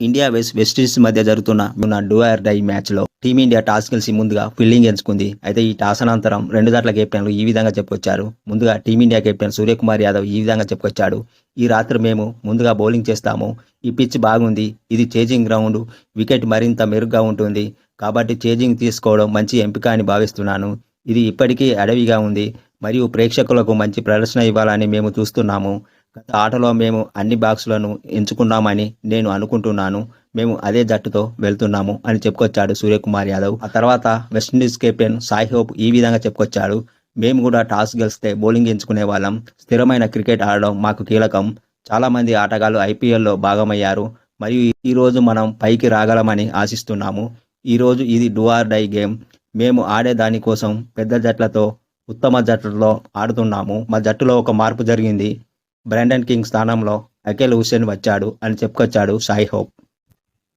India West Indies మధ్య జరుగుతున్న do or die మ్యాచ్లో టీమిండియా టాస్ గెలిచి ముందుగా ఫీల్డింగ్ ఎంచుకుంది. అయితే ఈ టాస్ అనంతరం రెండు జట్ల కెప్టెన్లు ఈ విధంగా చెప్పుకొచ్చారు. ముందుగా టీమిండియా కెప్టెన్ సూర్యకుమార్ యాదవ్ ఈ విధంగా చెప్పుకొచ్చాడు. ఈ రాత్రి మేము ముందుగా బౌలింగ్ చేస్తాము. ఈ పిచ్ బాగుంది. ఇది చేజింగ్ గ్రౌండ్. వికెట్ మరింత మెరుగ్గా ఉంటుంది. కాబట్టి చేజింగ్ తీసుకోవడం మంచి ఎంపిక అని భావిస్తున్నాను. ఇది ఇప్పటికీ అడవిగా ఉంది మరియు ప్రేక్షకులకు మంచి ప్రదర్శన ఇవ్వాలని మేము చూస్తున్నాము. గత ఆటలో మేము అన్ని బాక్సులను ఎంచుకున్నామని నేను అనుకుంటున్నాను. మేము అదే జట్టుతో వెళ్తున్నాము అని చెప్పుకొచ్చాడు సూర్యకుమార్ యాదవ్. ఆ తర్వాత వెస్టిండీస్ కెప్టెన్ సాయి హోప్ ఈ విధంగా చెప్పుకొచ్చాడు. మేము కూడా టాస్ గెలిస్తే బౌలింగ్ ఎంచుకునే వాళ్ళం. స్థిరమైన క్రికెట్ ఆడడం మాకు కీలకం. చాలామంది ఆటగాళ్లు ఐపీఎల్లో భాగమయ్యారు మరియు ఈరోజు మనం పైకి రాగలమని ఆశిస్తున్నాము. ఈరోజు ఇది డూ ఆర్ డై గేమ్. మేము ఆడే దానికోసం పెద్ద జట్లతో ఉత్తమ జట్లలో ఆడుతున్నాము. మా జట్టులో ఒక మార్పు జరిగింది. బ్రాండన్ కింగ్ స్థానంలో అఖిల్ హుసేన్ వచ్చాడు అని చెప్పుకొచ్చాడు సాయి హోప్.